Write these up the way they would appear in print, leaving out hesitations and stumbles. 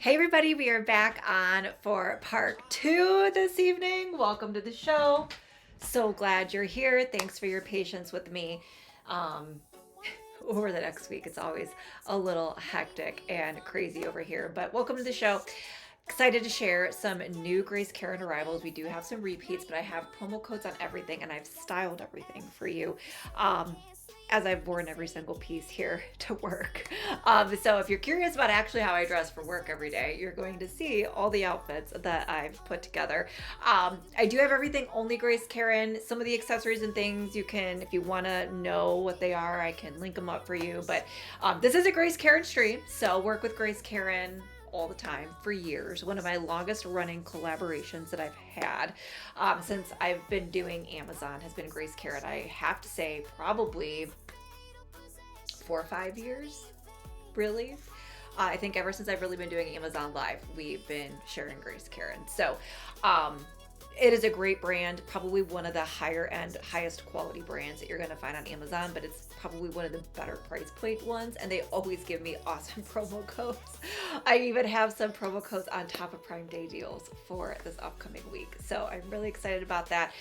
Hey everybody, we are back on for part 2 this evening. Welcome to the show. So glad you're here. Thanks for your patience with me. Um, Over the next week, it's always a little hectic and crazy over here, but welcome to the show. Excited to share some new Grace Karen arrivals. We do have some repeats, but I have promo codes on everything and I've styled everything for you. Um, as I've worn every single piece here to work. So if you're curious about actually how I dress for work every day, you're going to see all the outfits that I've put together. I do have everything only Grace Karen. Some of the accessories and things you can, if you want to know what they are, I can link them up for you. But this is a Grace Karen stream, so work with Grace Karen all the time for years. One of my longest running collaborations that I've had since I've been doing Amazon has been Grace Karen. I have to say probably 4 or 5 years, really. I think ever since I've really been doing Amazon Live, we've been sharing Grace Karen. So it is a great brand, probably one of the higher end, highest quality brands that you're going to find on Amazon, but it's probably one of the better price point ones, and they always give me awesome promo codes. I even have some promo codes on top of Prime Day deals for this upcoming week, so I'm really excited about that.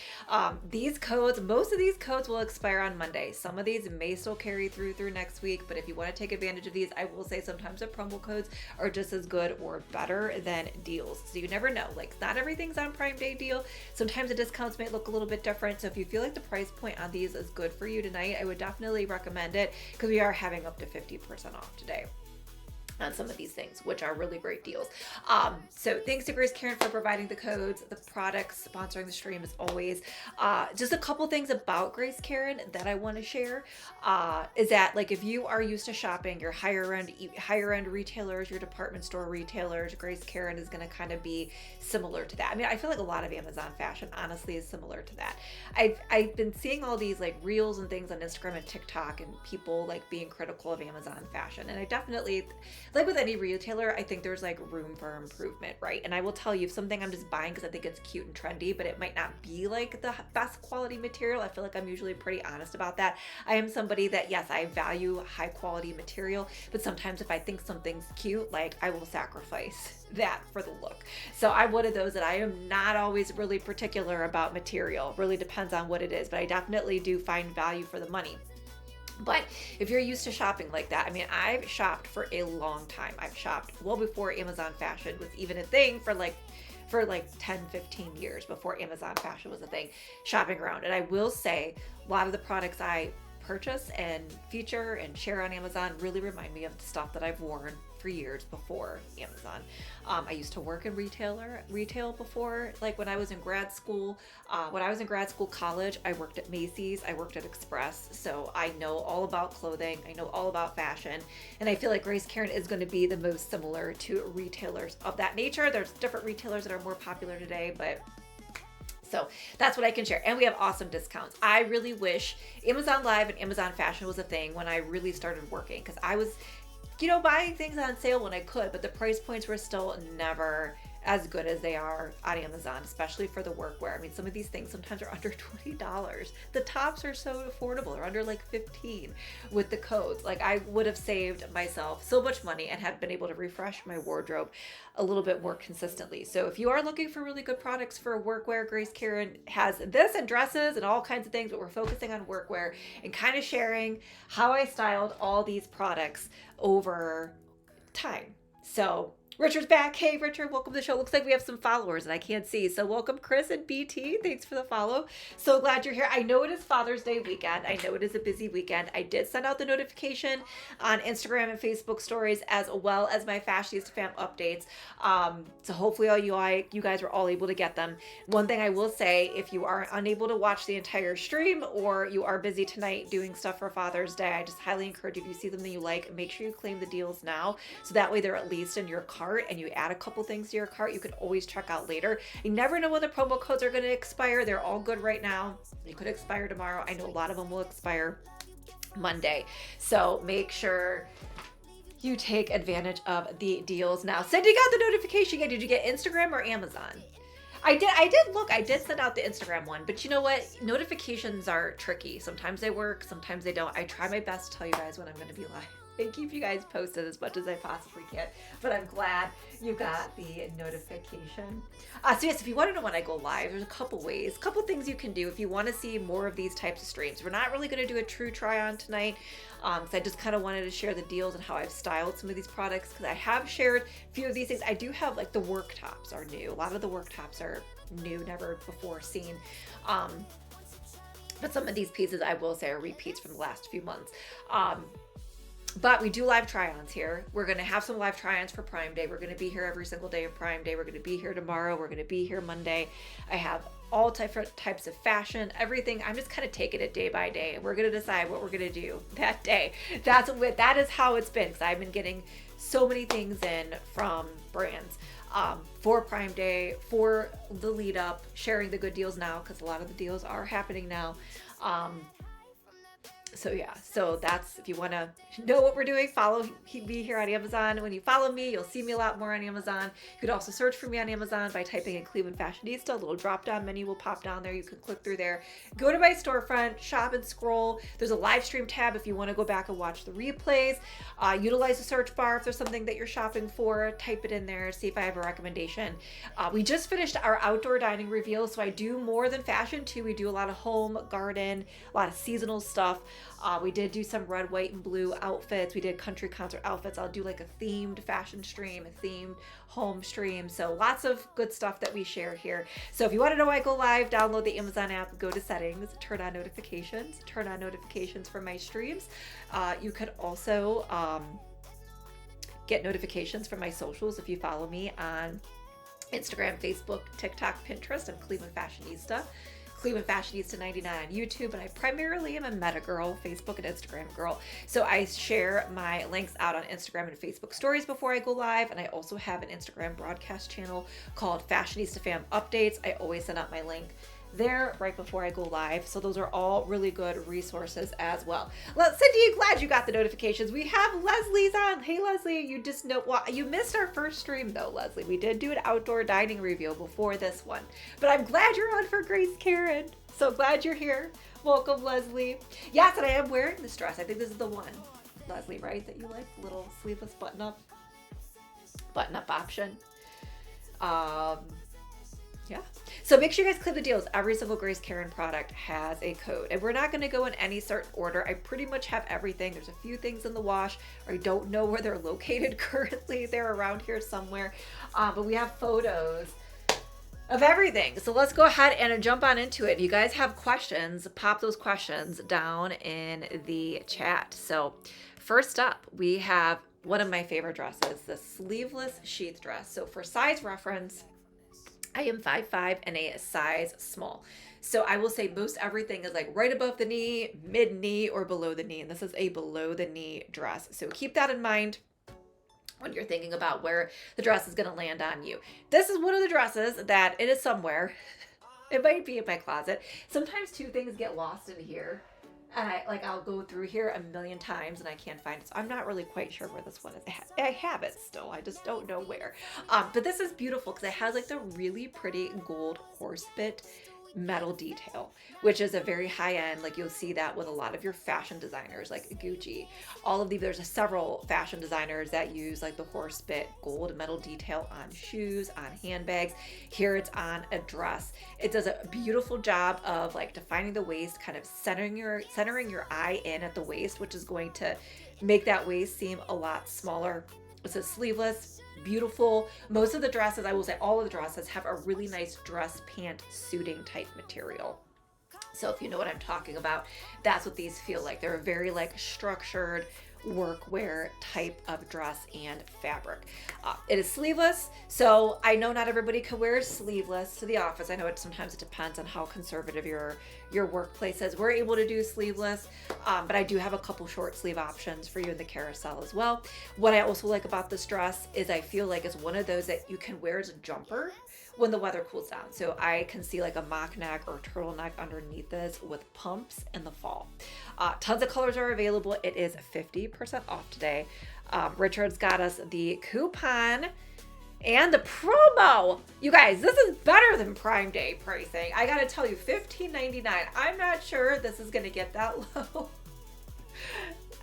These codes, most of these codes will expire on Monday. Some of these may still carry through next week, but if you want to take advantage of these, I will say sometimes the promo codes are just as good or better than deals, so you never know. Like, not everything's on Prime Day deal. Sometimes the discounts may look a little bit different. So if you feel like the price point on these is good for you tonight, I would definitely recommend it because we are having up to 50% off today on some of these things, which are really great deals. So thanks to Grace Karen for providing the codes, the products, sponsoring the stream as always. Just a couple things about Grace Karen that I want to share is that, like, if you are used to shopping your higher end retailers, your department store retailers, Grace Karen is going to kind of be similar to that. I mean, I feel like a lot of Amazon fashion honestly is similar to that. I've been seeing all these like reels and things on Instagram and TikTok and people like being critical of Amazon fashion, and I definitely, like with any retailer, I think there's like room for improvement, right? And I will tell you, if something I'm just buying because I think it's cute and trendy, but it might not be like the best quality material, I feel like I'm usually pretty honest about that. I am somebody that, yes, I value high quality material, but sometimes if I think something's cute, like, I will sacrifice that for the look. So I'm one of those that I am not always really particular about material. Really depends on what it is, but I definitely do find value for the money. But if you're used to shopping like that, I mean, I've shopped for a long time. I've shopped well before Amazon fashion was even a thing, for like 10, 15 years before Amazon fashion was a thing, shopping around. And I will say, a lot of the products I purchase and feature and share on Amazon really remind me of the stuff that I've worn for years before Amazon. I used to work in retail before, like when I was in grad school. College, I worked at Macy's, I worked at Express, so I know all about clothing, I know all about fashion, and I feel like Grace Karen is going to be the most similar to retailers of that nature. There's different retailers that are more popular today, but so that's what I can share. And we have awesome discounts. I really wish Amazon Live and Amazon Fashion was a thing when I really started working, because I was, buying things on sale when I could, but the price points were still never as good as they are on Amazon, especially for the workwear. I mean, some of these things sometimes are under $20. The tops are so affordable. They're under like 15 with the codes. Like, I would have saved myself so much money and had been able to refresh my wardrobe a little bit more consistently. So if you are looking for really good products for workwear, Grace Karen has this and dresses and all kinds of things, but we're focusing on workwear and kind of sharing how I styled all these products over time. So Richard's back. Hey, Richard, welcome to the show. Looks like we have some followers and I can't see. So welcome, Chris and BT. Thanks for the follow. So glad you're here. I know it is Father's Day weekend. I know it is a busy weekend. I did send out the notification on Instagram and Facebook stories, as well as my Fashionista Fam updates. So hopefully you guys were all able to get them. One thing I will say, if you are unable to watch the entire stream or you are busy tonight doing stuff for Father's Day, I just highly encourage you, if you see them that you like, make sure you claim the deals now. So that way they're at least in your cart, and you add a couple things to your cart you can always check out later. You never know when the promo codes are going to expire. They're all good right now. They could expire tomorrow. I know a lot of them will expire Monday. So make sure you take advantage of the deals now. Cindy got the notification yet. Did you get Instagram or Amazon? I did look. I did send out the Instagram one, but you know what? Notifications are tricky. Sometimes they work, sometimes they don't. I try my best to tell you guys when I'm going to be live. and keep you guys posted as much as I possibly can. But I'm glad you got the notification. So yes, if you want to know when I go live, there's a couple ways, a couple things you can do if you want to see more of these types of streams. We're not really going to do a true try on tonight, because I just kind of wanted to share the deals and how I've styled some of these products, because I have shared a few of these things. I do have like the work tops are new. A lot of the work tops are new, never before seen. But some of these pieces I will say are repeats from the last few months. But we do live try-ons here. We're going to have some live try-ons for Prime Day. We're going to be here every single day of Prime Day. We're going to be here tomorrow. We're going to be here Monday. I have all different types of fashion, everything. I'm just kind of taking it day by day. We're going to decide what we're going to do that day. That is how it's been, because I've been getting so many things in from brands for Prime Day, for the lead up, sharing the good deals now, because a lot of the deals are happening now. So yeah, so that's, if you want to know what we're doing, follow me here on Amazon. When you follow me, you'll see me a lot more on Amazon. You could also search for me on Amazon by typing in Cleveland Fashionista. A little drop down menu will pop down there. You can click through there, go to my storefront, shop and scroll. There's a live stream tab if you want to go back and watch the replays. Utilize the search bar if there's something that you're shopping for. Type it in there, see if I have a recommendation. We just finished our outdoor dining reveal, so I do more than fashion too. We do a lot of home, garden, a lot of seasonal stuff. We did do some red, white, and blue outfits. We did country concert outfits. I'll do like a themed fashion stream, a themed home stream. So lots of good stuff that we share here. So if you want to know why I go live, download the Amazon app, go to settings, turn on notifications for my streams. You could also get notifications from my socials if you follow me on Instagram, Facebook, TikTok, Pinterest. I'm Cleveland Fashionista. Cleveland Fashionista 99 on YouTube, and I primarily am a meta girl, Facebook and Instagram girl. So I share my links out on Instagram and Facebook stories before I go live, and I also have an Instagram broadcast channel called Fashionista Fam Updates. I always send out my link there right before I go live. So those are all really good resources as well. Cindy, glad you got the notifications. We have Leslie's on. Hey Leslie, you just know, well, you missed our first stream though, Leslie. We did do an outdoor dining reveal before this one, but I'm glad you're on for Grace Karen. So glad you're here. Welcome, Leslie. Yes, and I am wearing this dress. I think this is the one, Leslie, right? That you like, little sleeveless button-up option. Yeah. So make sure you guys click the deals. Every single Grace Karen product has a code, and we're not going to go in any certain order. I pretty much have everything. There's a few things in the wash, or I don't know where they're located currently. They're around here somewhere, but we have photos of everything. So let's go ahead and jump on into it. If you guys have questions, pop those questions down in the chat. So first up, we have one of my favorite dresses, the sleeveless sheath dress. So for size reference, I am 5'5" and a size small. So I will say most everything is like right above the knee, mid knee, or below the knee. And this is a below the knee dress. So keep that in mind when you're thinking about where the dress is going to land on you. This is one of the dresses that it is somewhere. It might be in my closet. Sometimes two things get lost in here. And I'll go through here a million times and I can't find it. So I'm not really quite sure where this one is. I have it still. I just don't know where. But this is beautiful because it has like the really pretty gold horse bit metal detail, which is a very high end. Like you'll see that with a lot of your fashion designers like Gucci. All of these, there's several fashion designers that use like the horse bit gold metal detail on shoes, on handbags. Here it's on a dress. It does a beautiful job of like defining the waist, kind of centering your eye in at the waist, which is going to make that waist seem a lot smaller. It's a sleeveless, beautiful. Most of the dresses, I will say all of the dresses, have a really nice dress pant suiting type material. So if you know what I'm talking about, that's what these feel like. They're a very like structured workwear type of dress and fabric. It is sleeveless, so I know not everybody can wear sleeveless to the office. I know sometimes it depends on how conservative your workplace is. We're able to do sleeveless, but I do have a couple short sleeve options for you in the carousel as well. What I also like about this dress is I feel like it's one of those that you can wear as a jumper when the weather cools down. So I can see like a mock neck or turtleneck underneath this with pumps in the fall. Tons of colors are available. It is 50% off today. Richard's got us the coupon and the promo. You guys, this is better than Prime Day pricing. I gotta tell you, $15.99. I'm not sure this is gonna get that low.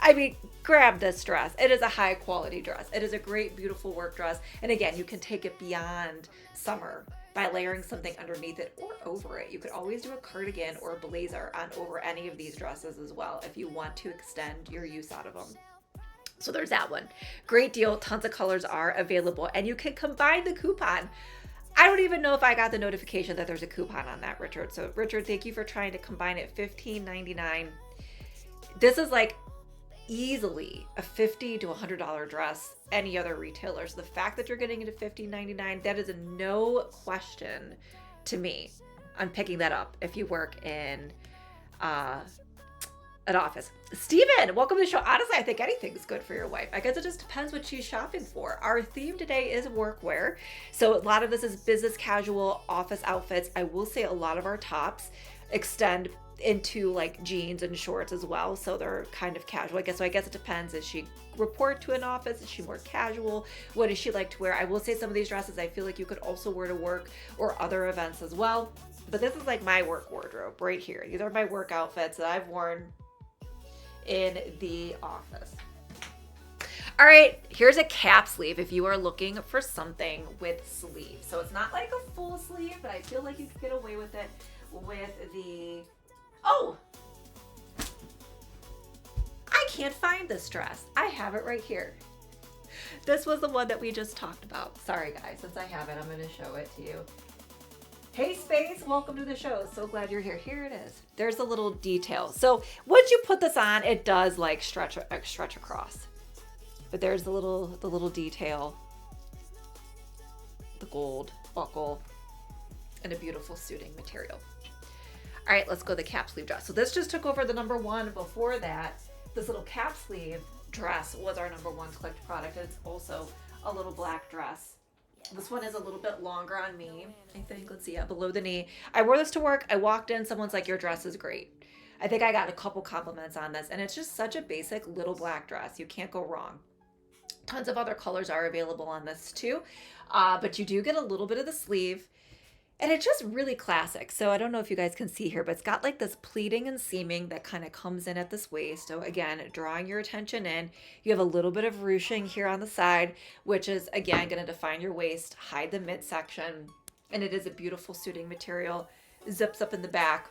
I mean, grab this dress. It is a high quality dress. It is a great, beautiful work dress. And again, you can take it beyond summer by layering something underneath it or over it. You could always do a cardigan or a blazer on over any of these dresses as well if you want to extend your use out of them. So there's that one. Great deal. Tons of colors are available, and you can combine the coupon. I don't even know if I got the notification that there's a coupon on that, Richard. So Richard, thank you for trying to combine it. $15.99. This is like easily a $50 to $100 dress any other retailer. So the fact that you're getting it at $15.99, that is a no question to me. I'm picking that up if you work in an office. Steven, welcome to the show. Honestly, I think anything's good for your wife. I guess it just depends what she's shopping for. Our theme today is workwear. So a lot of this is business casual office outfits. I will say a lot of our tops extend into like jeans and shorts as well. So they're kind of casual. I guess it depends. Does she report to an office? Is she more casual? What does she like to wear? I will say some of these dresses I feel like you could also wear to work or other events as well. But this is like my work wardrobe right here. These are my work outfits that I've worn in the office. All right, here's a cap sleeve if you are looking for something with sleeves. So it's not like a full sleeve, but I feel like you could get away with it with the, oh, I can't find this dress. I have it right here. This was the one that we just talked about. Sorry guys, since I have it, I'm gonna show it to you. Hey Space, welcome to the show. So glad you're here. Here it is. There's a little detail. So once you put this on, it does like stretch across. But there's the little detail, the gold buckle, and a beautiful suiting material. All right, let's go to the cap sleeve dress. So this just took over the number one. Before that, this little cap sleeve dress was our number one clicked product. And it's also a little black dress. This one is a little bit longer on me, I think. Let's see, yeah, below the knee. I wore this to work. I walked in, someone's like, your dress is great. I think I got a couple compliments on this, and it's just such a basic little black dress. You can't go wrong. Tons of other colors are available on this too, but you do get a little bit of the sleeve, and it's just really classic. So I don't know if you guys can see here, but it's got like this pleating and seaming that kind of comes in at this waist. So again, drawing your attention in. You have a little bit of ruching here on the side, which is again going to define your waist, hide the midsection, and it is a beautiful suiting material. Zips up in the back.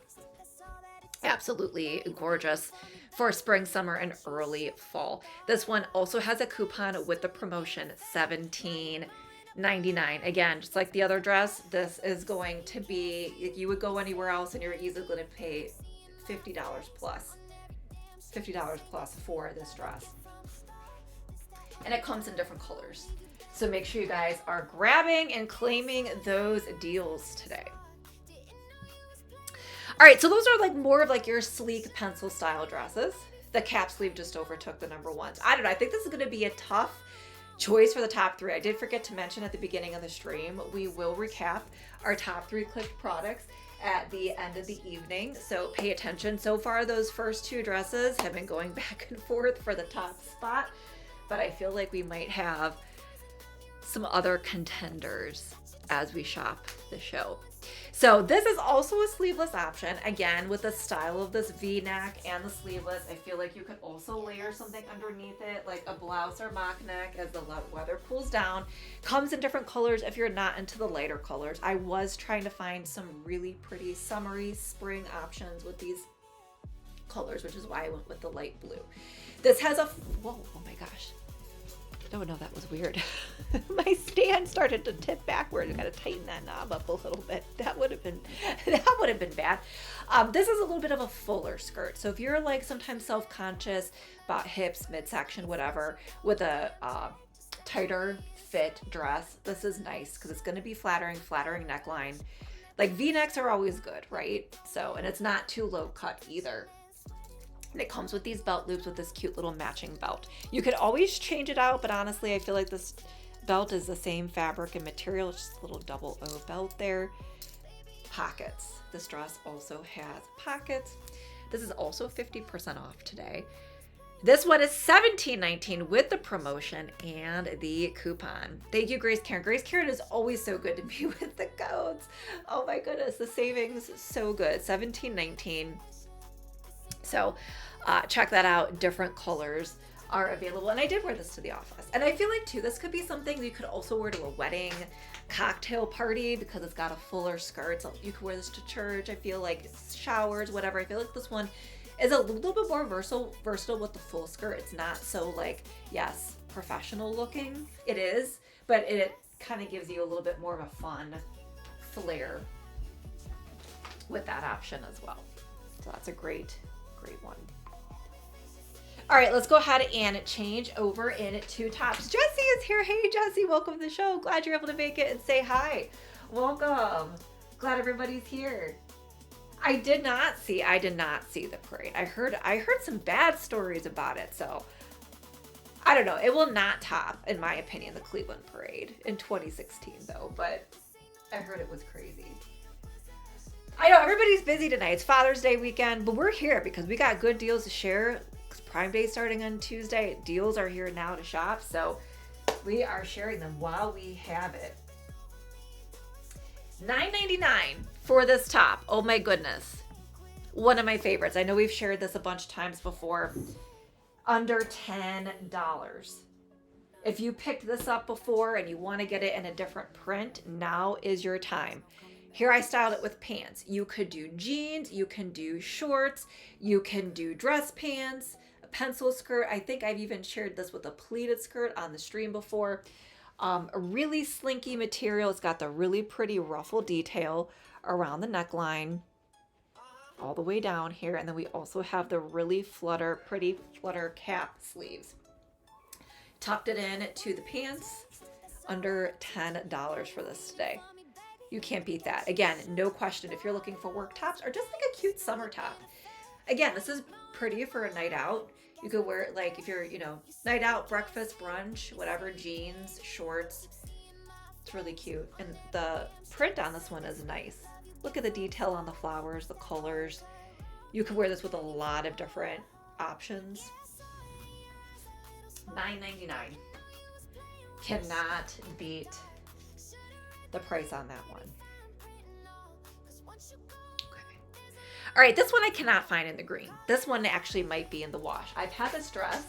Absolutely gorgeous for spring, summer, and early fall. This one also has a coupon with the promotion, $17.99. Again, just like the other dress, this is going to be, if you would go anywhere else and you're easily going to pay $50 plus for this dress. And it comes in different colors. So make sure you guys are grabbing and claiming those deals today. All right, so those are like more of like your sleek pencil style dresses. The cap sleeve just overtook the number ones. I don't know, I think this is going to be a tough choice for the top three. I did forget to mention at the beginning of the stream, we will recap our top three clicked products at the end of the evening. So pay attention. So far, those first two dresses have been going back and forth for the top spot, but I feel like we might have some other contenders as we shop the show. So this is also a sleeveless option. Again, with the style of this V-neck and the sleeveless, I feel like you could also layer something underneath it, like a blouse or mock neck as the weather cools down. Comes in different colors if you're not into the lighter colors. I was trying to find some really pretty summery spring options with these colors, which is why I went with the light blue. This has a, whoa, oh my gosh. Oh no, that was weird. My stand started to tip backward. I gotta tighten that knob up a little bit. That would have been bad. This is a little bit of a fuller skirt. So if you're like sometimes self-conscious about hips, midsection, whatever, with a tighter fit dress, this is nice because it's gonna be flattering neckline. Like V-necks are always good, right? So, and it's not too low cut either. And it comes with these belt loops with this cute little matching belt. You could always change it out, but honestly, I feel like this belt is the same fabric and material. It's just a little double O belt there. Pockets. This dress also has pockets. This is also 50% off today. This one is $17.19 with the promotion and the coupon. Thank you, Grace Karen. Grace Karen is always so good to me with the codes. Oh my goodness, the savings, so good. $17.19. So check that out. Different colors are available. And I did wear this to the office. And I feel like too, this could be something you could also wear to a wedding, cocktail party, because it's got a fuller skirt. So you could wear this to church. I feel like showers, whatever. I feel like this one is a little bit more versatile with the full skirt. It's not so like, yes, professional looking. It is, but it kind of gives you a little bit more of a fun flair with that option as well. So that's a great one. All right, let's go ahead and change over into tops. Dressy is here. Hey, Dressy, welcome to the show. Glad you're able to make it and say hi. Welcome. Glad everybody's here. I did not see the parade. I heard some bad stories about it, so I don't know. It will not top, in my opinion, the Cleveland parade in 2016, though, but I heard it was crazy. I know everybody's busy tonight. It's Father's Day weekend, but we're here because we got good deals to share. Prime Day starting on Tuesday. Deals are here now to shop, so we are sharing them while we have it. $9.99 for this top. Oh my goodness. One of my favorites. I know we've shared this a bunch of times before. Under $10. If you picked this up before and you want to get it in a different print, now is your time. Here I styled it with pants. You could do jeans, you can do shorts, you can do dress pants, a pencil skirt. I think I've even shared this with a pleated skirt on the stream before. A really slinky material. It's got the really pretty ruffle detail around the neckline all the way down here. And then we also have the really pretty flutter cap sleeves. Tucked it in to the pants. Under $10 for this today. You can't beat that. Again, no question. If you're looking for work tops or just like a cute summer top. Again, this is pretty for a night out. You could wear it like if you're, night out, breakfast, brunch, whatever, jeans, shorts. It's really cute. And the print on this one is nice. Look at the detail on the flowers, the colors. You could wear this with a lot of different options. $9.99. Cannot beat the price on that one. Okay. All right, this one I cannot find in the green. This one actually might be in the wash. I've had this dress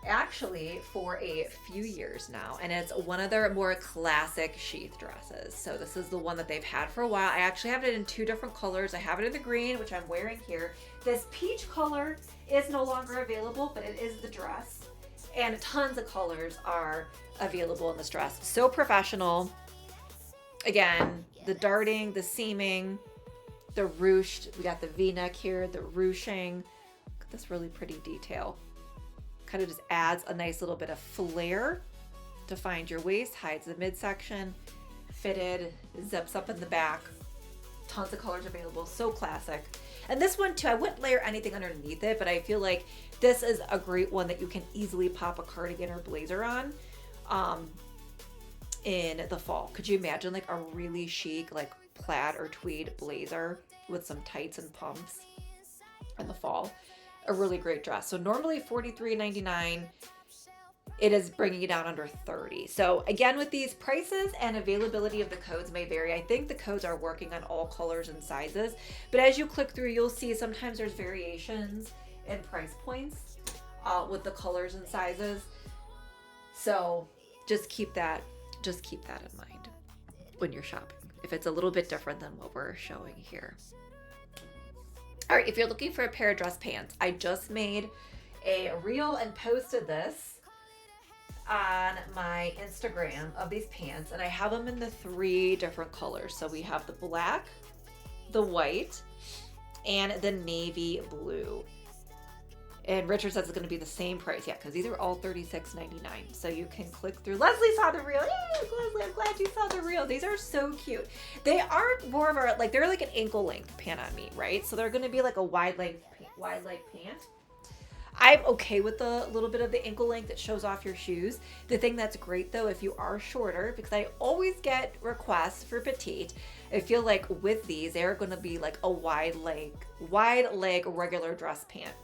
actually for a few years now, and it's one of their more classic sheath dresses. So this is the one that they've had for a while. I actually have it in two different colors. I have it in the green, which I'm wearing here. This peach color is no longer available, but it is the dress. And tons of colors are available in this dress. So professional. Again, the darting, the seaming, the ruched. We got the V-neck here, the ruching. Look at this really pretty detail. Kind of just adds a nice little bit of flair to find your waist, hides the midsection, fitted, zips up in the back. Tons of colors available, so classic. And this one too, I wouldn't layer anything underneath it, but I feel like this is a great one that you can easily pop a cardigan or blazer on in the fall. Could you imagine like a really chic like plaid or tweed blazer with some tights and pumps in the fall? A really great dress. So normally $43.99. It is bringing it down under $30. So again, with these prices and availability of the codes may vary. I think the codes are working on all colors and sizes, but as you click through, you'll see sometimes there's variations in price points with the colors and sizes. So just keep that in mind when you're shopping, if it's a little bit different than what we're showing here. All right, if you're looking for a pair of dress pants, I just made a reel and posted this on my Instagram of these pants, and I have them in the 3 different colors. So we have the black, the white, and the navy blue. And Richard says it's going to be the same price. Yeah, because these are all $36.99. So you can click through. Leslie saw the reel. Yay, Leslie, I'm glad you saw the reel. These are so cute. They are more of a, like, they're like an ankle length pant on me, right? So they're going to be like a wide leg pant. I'm okay with the little bit of the ankle length that shows off your shoes. The thing that's great though, if you are shorter, because I always get requests for petite, I feel like with these, they're going to be like a wide leg regular dress pant.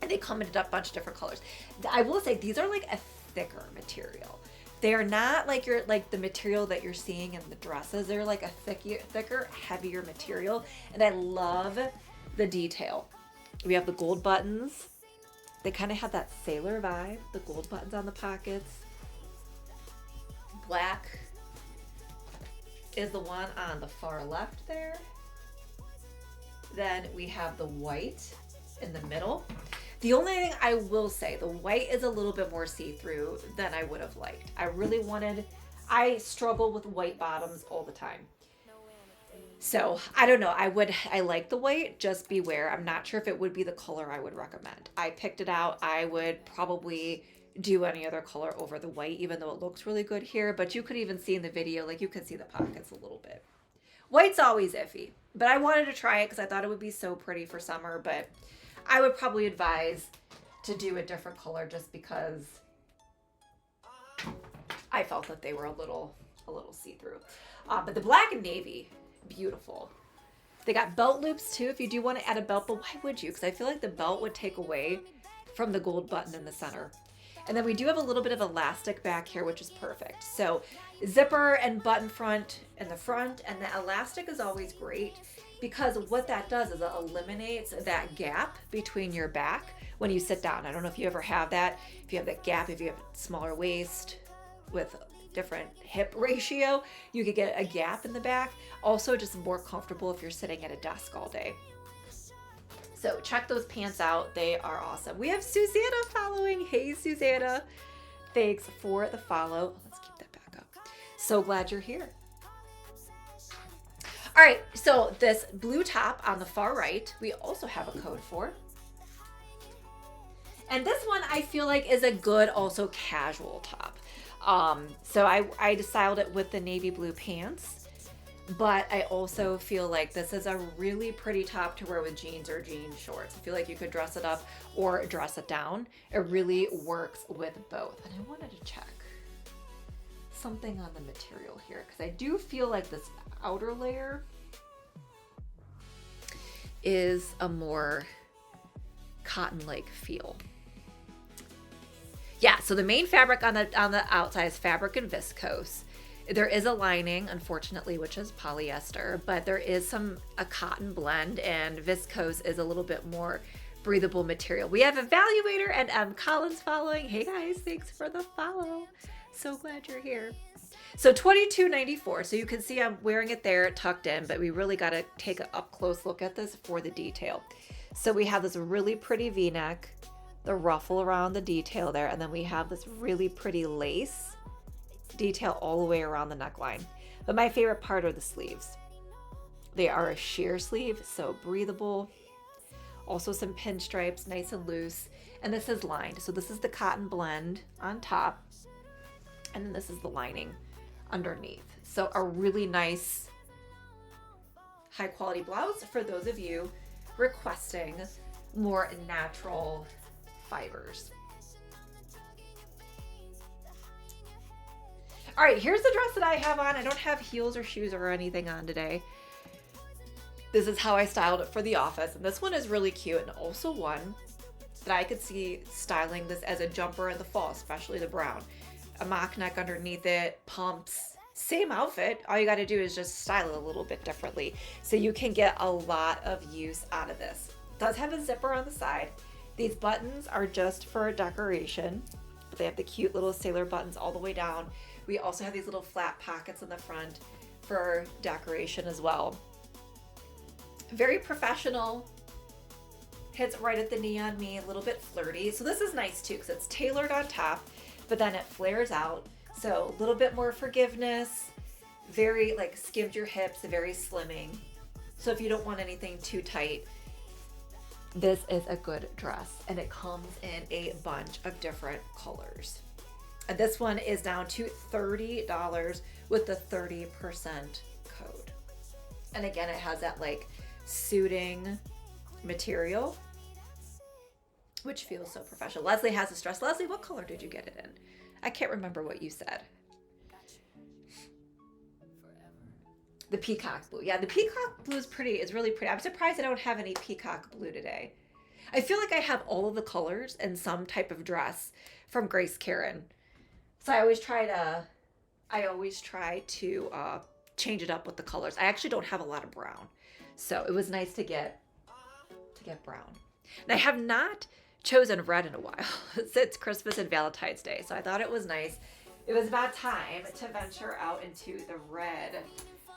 And they come in a bunch of different colors. I will say these are like a thicker material. They are not like the material that you're seeing in the dresses. They're like a thicker, heavier material. And I love the detail We have the gold buttons. They kind of have that sailor vibe, the gold buttons on the pockets. Black is the one on the far left there. Then we have the white in the middle. The only thing I will say, the white is a little bit more see-through than I would have liked. I struggle with white bottoms all the time. So I don't know. I like the white, just beware. I'm not sure if it would be the color I would recommend. I picked it out. I would probably do any other color over the white, even though it looks really good here. But you could even see in the video, like you can see the pockets a little bit. White's always iffy, but I wanted to try it because I thought it would be so pretty for summer. But I would probably advise to do a different color just because I felt that they were a little see-through. But the black and navy, beautiful. They got belt loops too if you do want to add a belt, but why would you? Because I feel like the belt would take away from the gold button in the center. And then we do have a little bit of elastic back here, which is perfect. So zipper and button front in the front, and the elastic is always great because what that does is it eliminates that gap between your back when you sit down. I don't know if you ever have that. If you have that gap, if you have a smaller waist with different hip ratio, you could get a gap in the back. Also just more comfortable if you're sitting at a desk all day. So check those pants out. They are awesome. We have Susanna following. Hey, Susanna. Thanks for the follow. Let's keep that back up. So glad you're here. All right, so this blue top on the far right, we also have a code for. And this one I feel like is a good also casual top. So I styled it with the navy blue pants, but I also feel like this is a really pretty top to wear with jeans or jean shorts. I feel like you could dress it up or dress it down. It really works with both. And I wanted to check something on the material here because I do feel like this outer layer is a more cotton-like feel. Yeah, so the main fabric on the outside is fabric and viscose. There is a lining, unfortunately, which is polyester, but there is a cotton blend, and viscose is a little bit more breathable material. We have Evaluator and M. Collins following. Hey guys, thanks for the follow. So glad you're here. So $22.94. So you can see I'm wearing it there tucked in, but we really got to take an up close look at this for the detail. So we have this really pretty V-neck, the ruffle around the detail there, and then we have this really pretty lace detail all the way around the neckline. But my favorite part are the sleeves. They are a sheer sleeve, so breathable. Also some pinstripes, nice and loose. And this is lined. So this is the cotton blend on top, and then this is the lining underneath. So a really nice high quality blouse for those of you requesting more natural fibers. All right, here's the dress that I have on. I don't have heels or shoes or anything on today. This is how I styled it for the office. And this one is really cute, and also one that I could see styling this as a jumper in the fall, especially the brown. A mock neck underneath it, pumps, same outfit. All you got to do is just style it a little bit differently. So you can get a lot of use out of this. It does have a zipper on the side. These buttons are just for decoration, but they have the cute little sailor buttons all the way down. We also have these little flat pockets in the front for decoration as well. Very professional. Hits right at the knee on me, a little bit flirty. So this is nice too because it's tailored on top, but then it flares out. So a little bit more forgiveness, very like skimmed your hips, very slimming. So if you don't want anything too tight, this is a good dress, and it comes in a bunch of different colors. And this one is down to $30 with the 30% code. And again, it has that like suiting material, which feels so professional. Leslie has this dress. Leslie, what color did you get it in? I can't remember what you said. The peacock blue. Yeah, the peacock blue is really pretty. I'm surprised I don't have any peacock blue today. I feel like I have all of the colors in some type of dress from Grace KARIN. So I always try to change it up with the colors. I actually don't have a lot of brown. So it was nice to get brown. And I have not chosen red in a while since Christmas and Valentine's Day. So I thought it was nice. It was about time to venture out into the red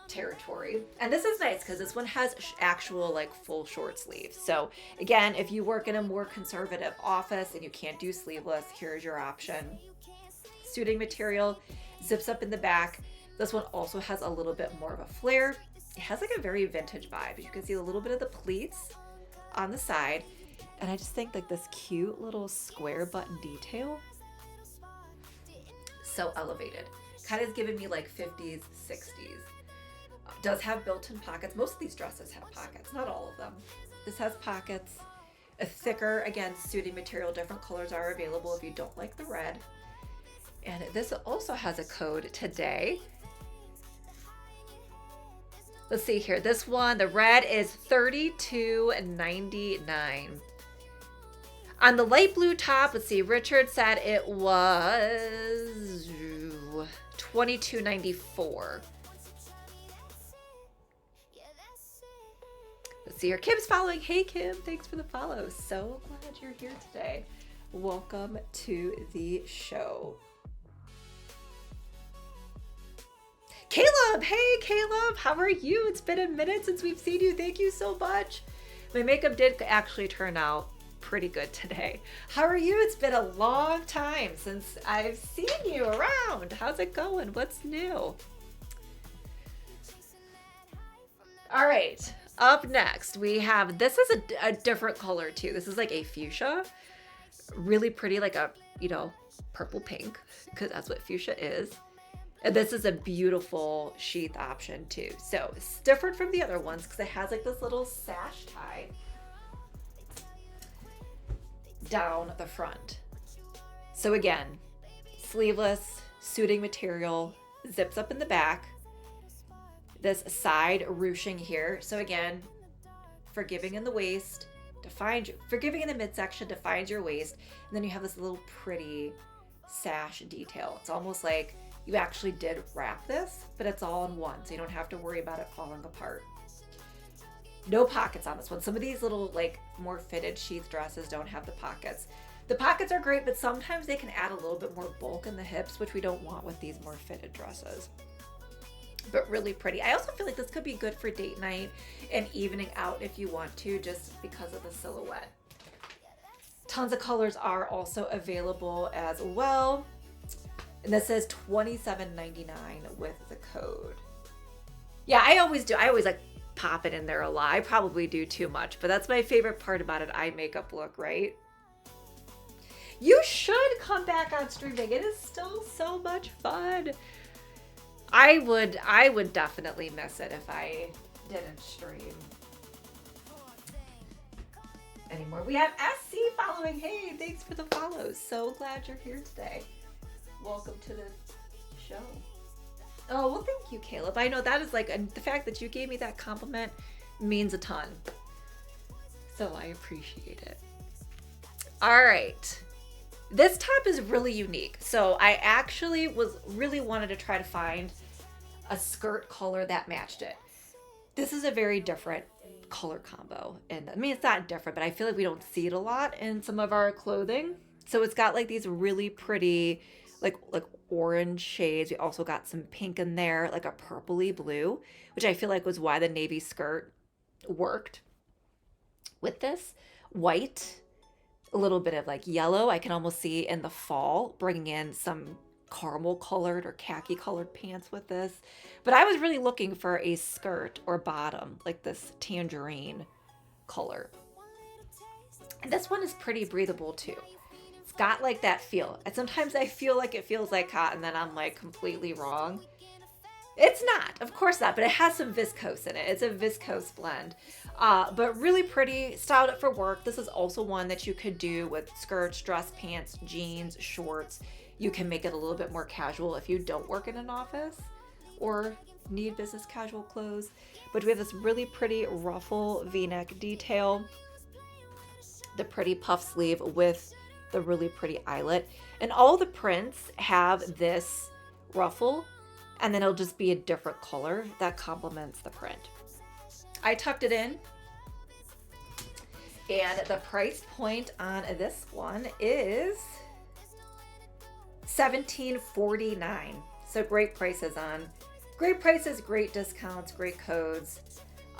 territory. And this is nice because this one has actual like full short sleeves. So again, if you work in a more conservative office and you can't do sleeveless, here's your option. Suiting material, zips up in the back. This one also has a little bit more of a flare. It has like a very vintage vibe. You can see a little bit of the pleats on the side. And I just think like this cute little square button detail, so elevated. Kind of giving me like 50s, 60s. Does have built-in pockets. Most of these dresses have pockets, not all of them. This has pockets. A thicker, again, suiting material. Different colors are available if you don't like the red. And this also has a code today. Let's see here. This one, the red is $32.99. On the light blue top, let's see, Richard said it was $22.94. Let's see here. Kim's following. Hey, Kim. Thanks for the follow. So glad you're here today. Welcome to the show. Caleb. Hey, Caleb. How are you? It's been a minute since we've seen you. Thank you so much. My makeup did actually turn out pretty good today. How are you? It's been a long time since I've seen you around. How's it going? What's new? All right. Up next, we have, this is a different color too. This is like a fuchsia. Really pretty, like a, purple pink, because that's what fuchsia is. And this is a beautiful sheath option too. So it's different from the other ones because it has like this little sash tie down the front. So again, sleeveless, suiting material, zips up in the back. This side ruching here. So again, forgiving in the waist, forgiving in the midsection, defines your waist. And then you have this little pretty sash detail. It's almost like you actually did wrap this, but it's all in one. So you don't have to worry about it falling apart. No pockets on this one. Some of these little like more fitted sheath dresses don't have the pockets. The pockets are great, but sometimes they can add a little bit more bulk in the hips, which we don't want with these more fitted dresses. But really pretty. I also feel like this could be good for date night and evening out if you want to, just because of the silhouette. Tons of colors are also available as well. And this says $27.99 with the code. Yeah, I always do. I always like pop it in there a lot. I probably do too much, but that's my favorite part about an eye makeup look, right? You should come back on streaming. It is still so much fun. I would definitely miss it if I didn't stream anymore. We have SC following. Hey, thanks for the follows. So glad you're here today. Welcome to the show. Oh, well, thank you, Caleb. I know that is like, and the fact that you gave me that compliment means a ton. So I appreciate it. All right. This top is really unique. So I actually really wanted to try to find a skirt color that matched it. This is a very different color combo. And I mean, it's not different, but I feel like we don't see it a lot in some of our clothing. So it's got like these really pretty, like orange shades. We also got some pink in there, like a purpley blue, which I feel like was why the navy skirt worked with this. White, a little bit of like yellow. I can almost see in the fall bringing in some caramel colored or khaki colored pants with this. But I was really looking for a skirt or bottom, like this tangerine color. And this one is pretty breathable too. It's got like that feel. And sometimes I feel like it feels like cotton, then I'm like completely wrong. It's not, of course not, but it has some viscose in it. It's a viscose blend, but really pretty. Styled it for work. This is also one that you could do with skirts, dress pants, jeans, shorts. You can make it a little bit more casual if you don't work in an office or need business casual clothes. But we have this really pretty ruffle v-neck detail, the pretty puff sleeve with the really pretty eyelet, and all the prints have this ruffle, and then it'll just be a different color that complements the print. I tucked it in And the price point on this one is $17.49. So great prices, great discounts, great codes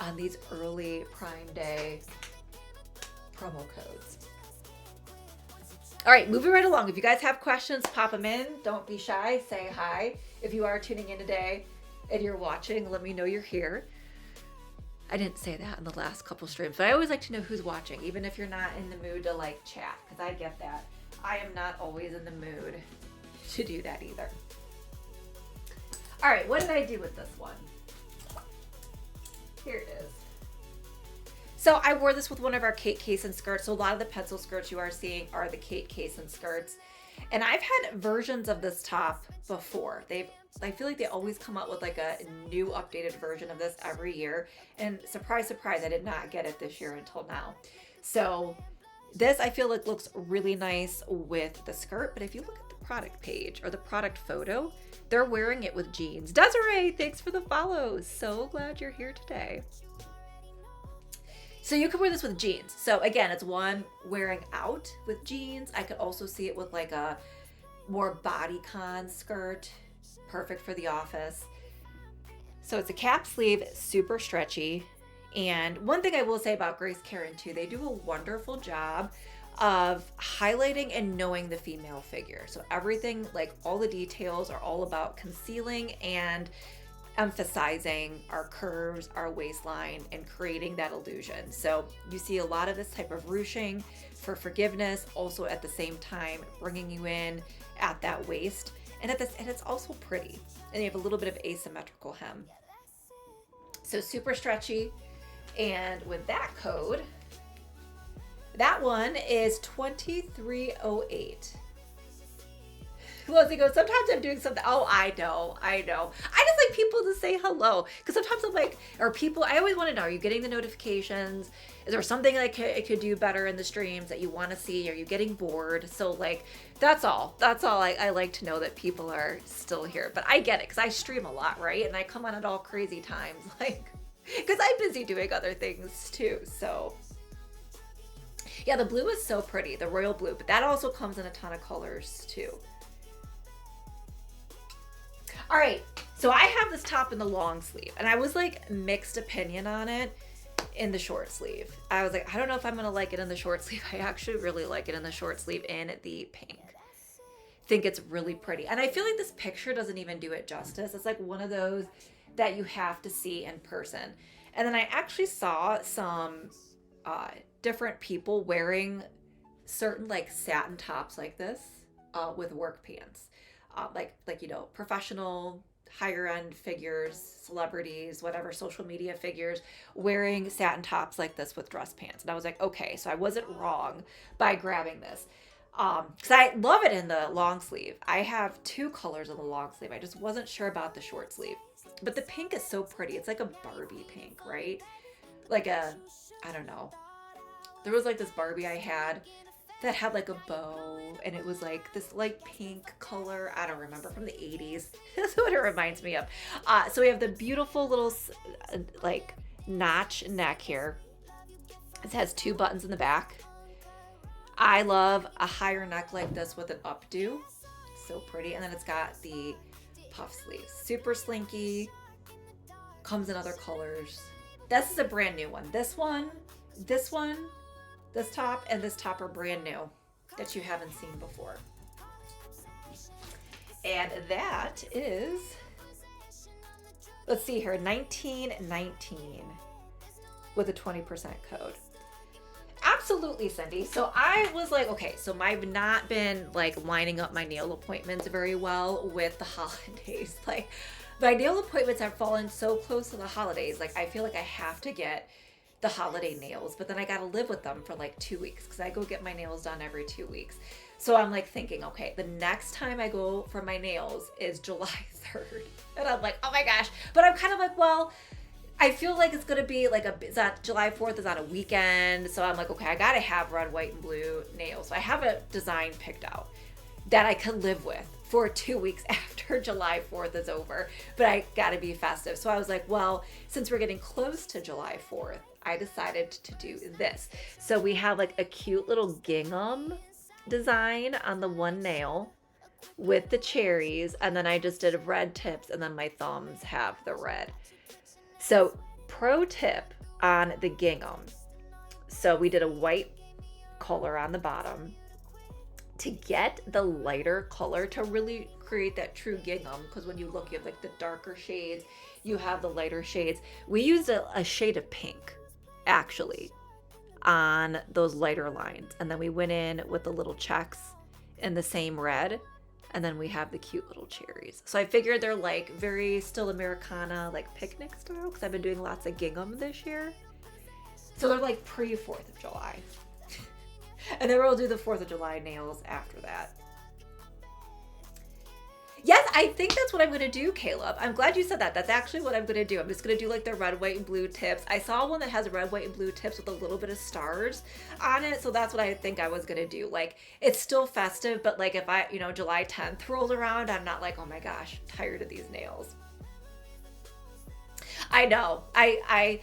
on these early Prime Day promo codes. All right, moving right along. If you guys have questions, pop them in. Don't be shy. Say hi. If you are tuning in today and you're watching, let me know you're here. I didn't say that in the last couple streams, but I always like to know who's watching, even if you're not in the mood to like chat, because I get that. I am not always in the mood to do that either. All right, what did I do with this one? Here it is. So I wore this with one of our Kate Kaysen skirts. So a lot of the pencil skirts you are seeing are the Kate Kaysen skirts. And I've had versions of this top before. I feel like they always come out with like a new updated version of this every year. And surprise, surprise, I did not get it this year until now. So this I feel like looks really nice with the skirt. But if you look at the product page or the product photo, they're wearing it with jeans. Desiree, thanks for the follow. So glad you're here today. So you can wear this with jeans. So again, it's one wearing out with jeans. I could also see it with like a more bodycon skirt. Perfect for the office. So it's a cap sleeve, super stretchy. And one thing I will say about Grace KARIN too, they do a wonderful job of highlighting and knowing the female figure. So everything, like all the details are all about concealing and emphasizing our curves, our waistline, and creating that illusion. So you see a lot of this type of ruching for forgiveness, also at the same time bringing you in at that waist. And it's also pretty. And you have a little bit of asymmetrical hem. So super stretchy. And with that code, that one is 2308. Leslie goes, sometimes I'm doing something. Oh, I know. I just like people to say hello. Because sometimes I'm like, I always want to know, are you getting the notifications? Is there something like it could do better in the streams that you want to see? Are you getting bored? So like, that's all. I like to know that people are still here. But I get it because I stream a lot, right? And I come on at all crazy times, like, because I'm busy doing other things too. So yeah, the blue is so pretty, the royal blue, but that also comes in a ton of colors too. All right, so I have this top in the long sleeve, and I was like mixed opinion on it in the short sleeve. I was like, I don't know if I'm gonna like it in the short sleeve. I actually really like it in the short sleeve in the pink. Think it's really pretty. And I feel like this picture doesn't even do it justice. It's like one of those that you have to see in person. And then I actually saw some different people wearing certain like satin tops like this with work pants. Like you know, professional, higher end figures, celebrities, whatever, social media figures wearing satin tops like this with dress pants. And I was like, okay, so I wasn't wrong by grabbing this. Because I love it in the long sleeve. I have two colors in the long sleeve. I just wasn't sure about the short sleeve. But the pink is so pretty. It's like a Barbie pink, right? Like I don't know. There was like this Barbie I had that had like a bow, and it was like this light pink color. I don't remember, from the 80s. That's what it reminds me of. So we have the beautiful little like notch neck here. It has two buttons in the back. I love a higher neck like this with an updo. So pretty. And then it's got the puff sleeves. Super slinky. Comes in other colors. This is a brand new one. This top, and this top are brand new that you haven't seen before. And that is, let's see here, $19.19 with a 20% code. Absolutely, Cindy. So I was like, okay, so I've not been like lining up my nail appointments very well with the holidays. Like my nail appointments have fallen so close to the holidays. Like I feel like I have to get the holiday nails, but then I gotta live with them for like 2 weeks because I go get my nails done every 2 weeks. So I'm like thinking, okay, the next time I go for my nails is July 3rd. And I'm like, oh my gosh. But I'm kind of like, well, I feel like it's gonna be like July 4th is on a weekend. So I'm like, okay, I gotta have red, white, and blue nails. So I have a design picked out that I can live with for 2 weeks after July 4th is over, but I gotta be festive. So I was like, well, since we're getting close to July 4th, I decided to do this. So we have like a cute little gingham design on the one nail with the cherries, and then I just did red tips, and then my thumbs have the red. So pro tip on the gingham. So we did a white color on the bottom to get the lighter color to really create that true gingham, because when you look, you have like the darker shades, you have the lighter shades. We used a shade of pink actually on those lighter lines, and then we went in with the little checks in the same red, and then we have the cute little cherries. So I figured they're like very still Americana, like picnic style, because I've been doing lots of gingham this year. So they're like pre 4th of July. And then we'll do the 4th of July nails after that. Yes, I think that's what I'm going to do, Caleb. I'm glad you said that. That's actually what I'm going to do. I'm just going to do like the red, white, and blue tips. I saw one that has red, white, and blue tips with a little bit of stars on it. So that's what I think I was going to do. Like, it's still festive, but like if I, July 10th rolls around, I'm not like, oh my gosh, tired of these nails. I know. I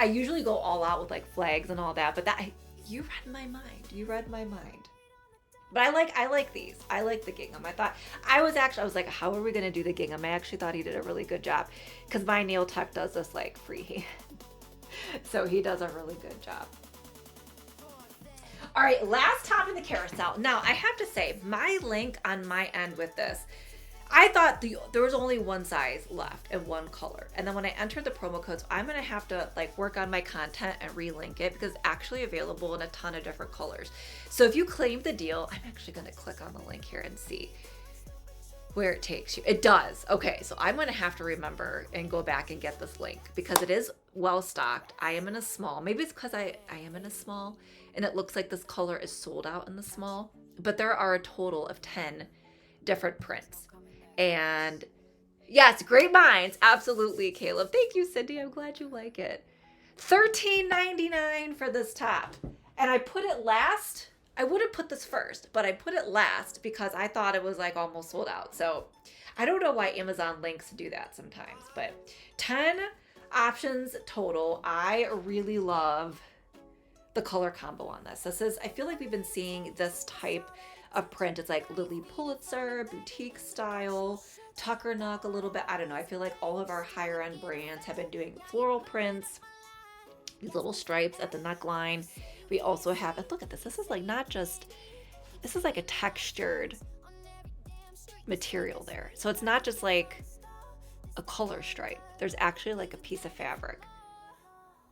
usually go all out with like flags and all that, but you read my mind. You read my mind. But I like these. I like the gingham. I was like, how are we going to do the gingham? I actually thought he did a really good job, because my nail tech does this like freehand. So he does a really good job. All right, last top in the carousel. Now I have to say, my link on my end with this, I thought there was only one size left and one color. And then when I entered the promo codes, I'm going to have to like work on my content and relink it, because it's actually available in a ton of different colors. So if you claim the deal, I'm actually going to click on the link here and see where it takes you. It does. Okay, so I'm going to have to remember and go back and get this link, because it is well stocked. I am in a small. Maybe it's because I am in a small and it looks like this color is sold out in the small, but there are a total of 10 different prints. And yes, great minds. Absolutely, Caleb. Thank you, Cindy. I'm glad you like it. $13.99 for this top. And I put it last. I would have put this first, but I put it last because I thought it was like almost sold out. So I don't know why Amazon links do that sometimes, but 10 options total. I really love the color combo on this. I feel like we've been seeing this type of print. It's like Lily Pulitzer, boutique style, Tucker Nook a little bit. I don't know. I feel like all of our higher end brands have been doing floral prints, these little stripes at the neckline. We also have, and look at this. This is like this is like a textured material there. So it's not just like a color stripe. There's actually like a piece of fabric.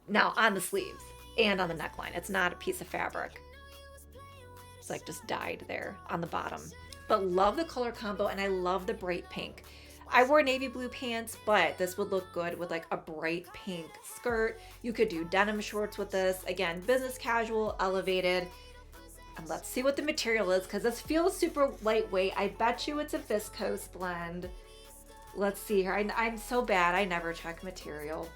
Now on the sleeves and on the neckline, it's not a piece of fabric. It's like just dyed there on the bottom. But love the color combo, and I love the bright pink. I wore navy blue pants, but this would look good with like a bright pink skirt. You could do denim shorts with this. Again, business casual, elevated. And let's see what the material is, because this feels super lightweight. I bet you it's a viscose blend. Let's see here. I'm so bad. I never check material.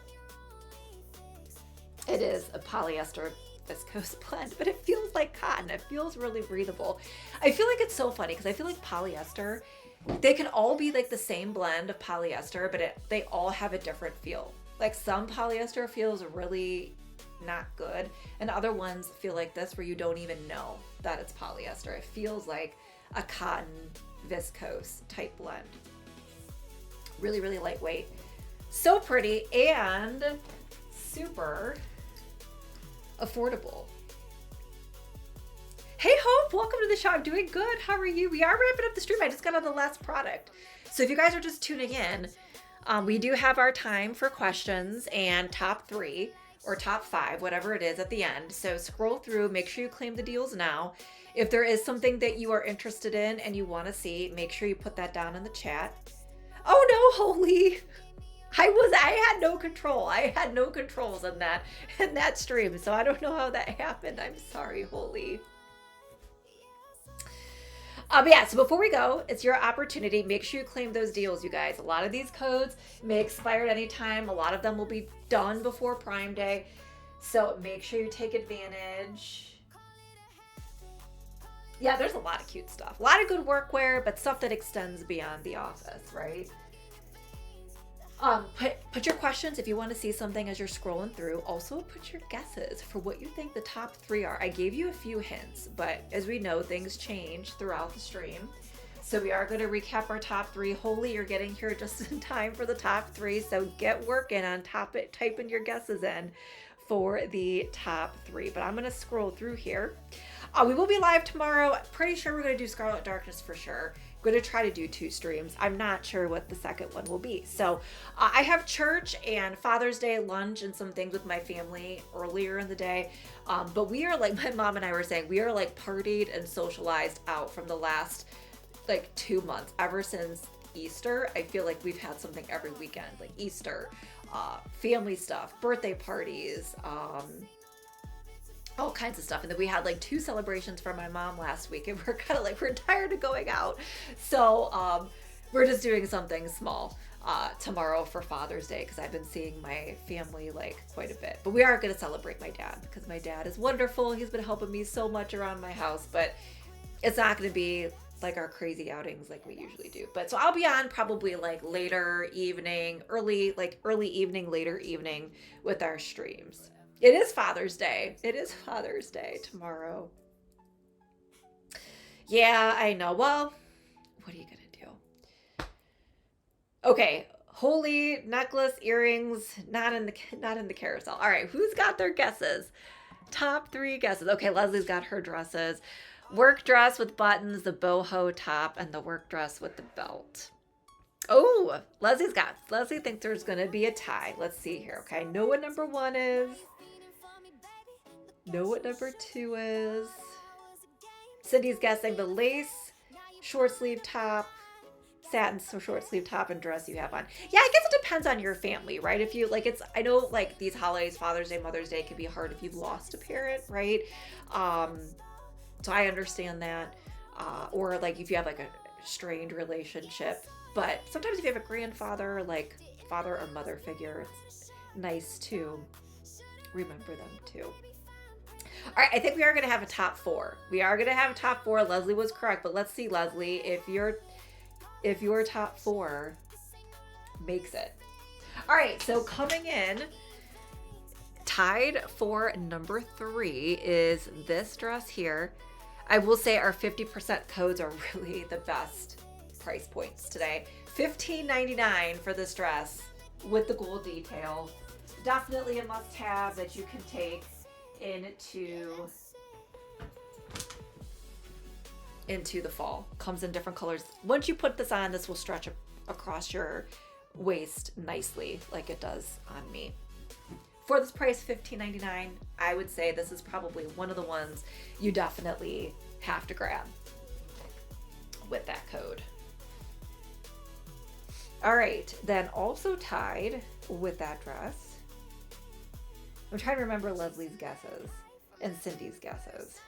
It is a polyester viscose blend, but it feels like cotton. It feels really breathable. I feel like it's so funny because I feel like polyester, they can all be like the same blend of polyester, but they all have a different feel. Like some polyester feels really not good, and other ones feel like this where you don't even know that it's polyester. It feels like a cotton viscose type blend. Really, really lightweight. So pretty and super affordable. Hey Hope, welcome to the show. I'm doing good. How are you? We are wrapping up the stream. I just got on the last product. So if you guys are just tuning in, we do have our time for questions and top 3 or top 5, whatever it is at the end. So scroll through, make sure you claim the deals now. If there is something that you are interested in and you want to see, make sure you put that down in the chat. Oh no, Holy. I had no control. I had no controls in that stream. So I don't know how that happened. I'm sorry, Holy. But yeah, so before we go, it's your opportunity. Make sure you claim those deals, you guys. A lot of these codes may expire at any time. A lot of them will be done before Prime Day. So make sure you take advantage. Yeah, there's a lot of cute stuff. A lot of good workwear, but stuff that extends beyond the office, right? Put your questions if you want to see something as you're scrolling through. Also, put your guesses for what you think the top 3 are. I gave you a few hints, but as we know, things change throughout the stream. So we are going to recap our top 3. Holy, you're getting here just in time for the top 3. So get working on typing your guesses in for the top 3. But I'm going to scroll through here. We will be live tomorrow. Pretty sure we're going to do Scarlet Darkness for sure. I'm going to try to do 2 streams. I'm not sure what the second one will be. So I have church and Father's Day lunch and some things with my family earlier in the day. But we are like, my mom and I were saying, we are like partied and socialized out from the last like 2 months. Ever since Easter, I feel like we've had something every weekend, like Easter, family stuff, birthday parties, all kinds of stuff. And then we had like 2 celebrations for my mom last week, and we're kind of like, we're tired of going out. So we're just doing something small tomorrow for Father's Day, because I've been seeing my family like quite a bit. But we are going to celebrate my dad, because my dad is wonderful. He's been helping me so much around my house, but it's not going to be like our crazy outings like we usually do. But so I'll be on probably like later evening, early evening, later evening with our streams. It is Father's Day. It is Father's Day tomorrow. Yeah, I know. Well, what are you going to do? Okay. Holy necklace, earrings, not in the carousel. All right. Who's got their guesses? Top 3 guesses. Okay. Leslie's got her dresses. Work dress with buttons, the boho top, and the work dress with the belt. Oh, Leslie thinks there's going to be a tie. Let's see here. Okay. I know what number 1 is. Know what number 2 is. Cindy's guessing the lace, short sleeve top, satin short sleeve top and dress you have on. Yeah, I guess it depends on your family, right? If you like, I know like these holidays, Father's Day, Mother's Day can be hard if you've lost a parent, right? So I understand that. Or like if you have like a strained relationship, but sometimes if you have a grandfather, like father or mother figure, it's nice to remember them too. All right, I think we are going to have a top 4. We are going to have a top 4. Leslie was correct, but let's see, Leslie, if your top 4 makes it. All right, so coming in, tied for number 3 is this dress here. I will say our 50% codes are really the best price points today. $15.99 for this dress with the gold detail. Definitely a must-have that you can take into the fall. Comes in different colors. Once you put this on, this will stretch across your waist nicely like it does on me. For this price, $15.99, I would say this is probably one of the ones you definitely have to grab with that code. All right, then also tied with that dress, I'm trying to remember Leslie's guesses and Cindy's guesses.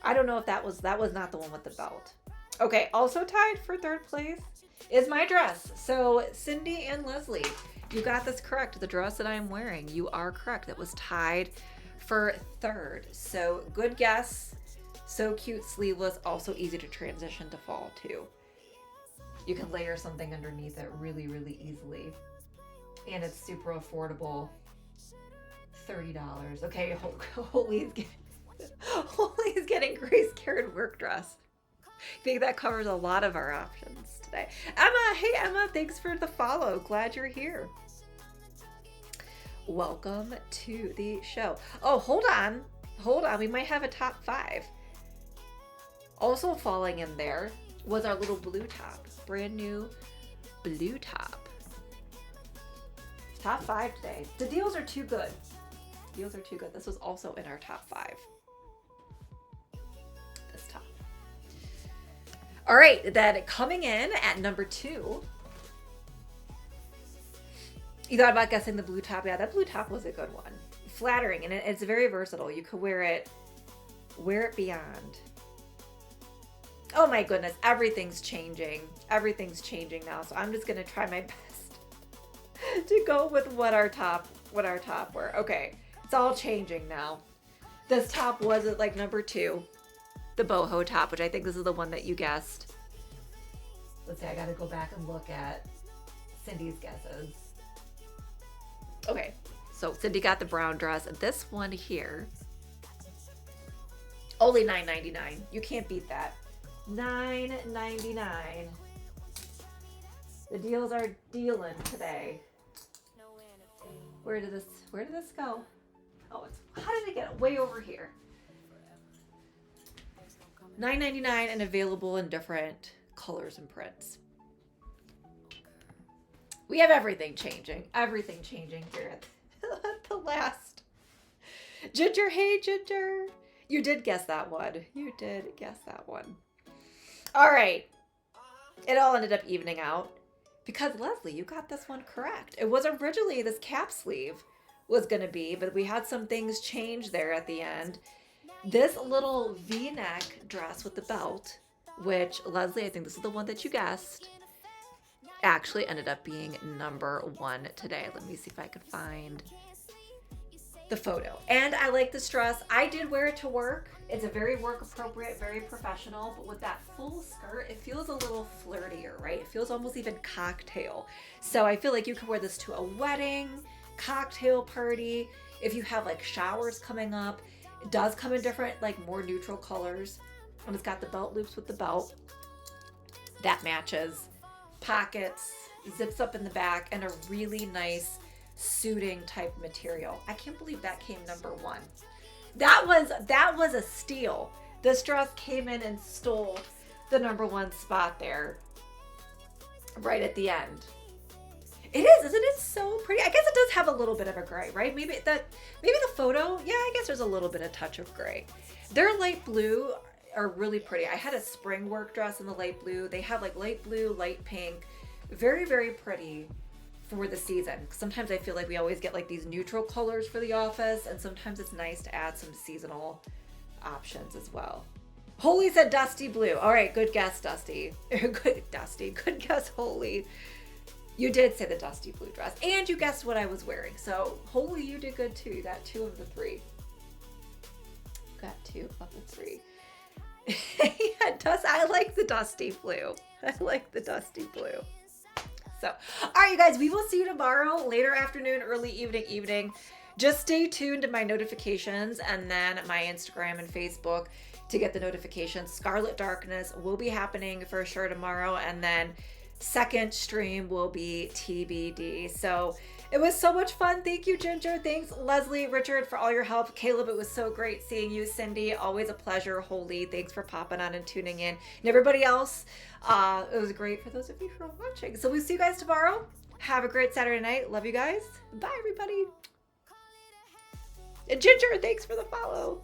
I don't know if that was not the one with the belt. Okay, also tied for 3rd place is my dress. So Cindy and Leslie, you got this correct. The dress that I'm wearing, you are correct. That was tied for 3rd. So good guess. So cute, sleeveless, also easy to transition to fall too. You can layer something underneath it really, really easily. And it's super affordable. $30. Okay, Holy's getting Grace Karen work dress. I think that covers a lot of our options today. Emma, hey Emma, thanks for the follow. Glad you're here. Welcome to the show. Oh, hold on. We might have a top 5. Also falling in there was our little blue top. Brand new blue top. Top 5 today. The deals are too good. This was also in our top 5. This top. All right, then coming in at number 2. You thought about guessing the blue top. Yeah, that blue top was a good one. Flattering, and it's very versatile. You could wear it beyond. Oh my goodness, everything's changing. Everything's changing now. So I'm just gonna try my best to go with what our top were. Okay, it's all changing now. This top was at like number 2. the boho top, which I think this is the one that you guessed. Let's see, I gotta go back and look at Cindy's guesses. Okay, so Cindy got the brown dress. This one here, only $9.99. You can't beat that. $9.99. The deals are dealing today. Where did this go? Oh, how did it get way over here? $9.99 and available in different colors and prints. We have everything changing here at the last. Ginger, hey Ginger. You did guess that one. All right. It all ended up evening out because Leslie, you got this one correct. It was originally this cap sleeve was going to be, but we had some things change there at the end. This little V-neck dress with the belt, which Leslie, I think this is the one that you guessed, actually ended up being number 1 today. Let me see if I can find the photo. And I like this dress. I did wear it to work. It's a very work appropriate, very professional, but with that full skirt, it feels a little flirtier, right? It feels almost even cocktail. So I feel like you could wear this to a wedding, cocktail party. If you have like showers coming up, it does come in different, like more neutral colors. And it's got the belt loops with the belt. That matches. Pockets, zips up in the back, and a really nice suiting type material. I can't believe that came number 1. That was a steal. This dress came in and stole the number 1 spot there right at the end. It is, isn't it so pretty? I guess it does have a little bit of a gray, right? Maybe the photo, yeah, I guess there's a little bit of touch of gray. Their light blue are really pretty. I had a spring work dress in the light blue. They have like light blue, light pink, very, very pretty for the season. Sometimes I feel like we always get like these neutral colors for the office, and sometimes it's nice to add some seasonal options as well. Holy said dusty blue. All right, good guess, Dusty. Good guess, Holy. You did say the dusty blue dress, and you guessed what I was wearing. So Holy, you did good too. You got 2 of the 3. Got 2 of the 3. Yeah, I like the dusty blue. So, all right, you guys, we will see you tomorrow, later afternoon, early evening. Just stay tuned to my notifications and then my Instagram and Facebook to get the notifications. Scarlet Darkness will be happening for sure tomorrow, and then second stream will be TBD. So it was so much fun. Thank you, Ginger. Thanks, Leslie, Richard, for all your help. Caleb, it was so great seeing you. Cindy, always a pleasure. Holy, thanks for popping on and tuning in. And everybody else, it was great for those of you who are watching. So we'll see you guys tomorrow. Have a great Saturday night. Love you guys. Bye, everybody. And Ginger, thanks for the follow.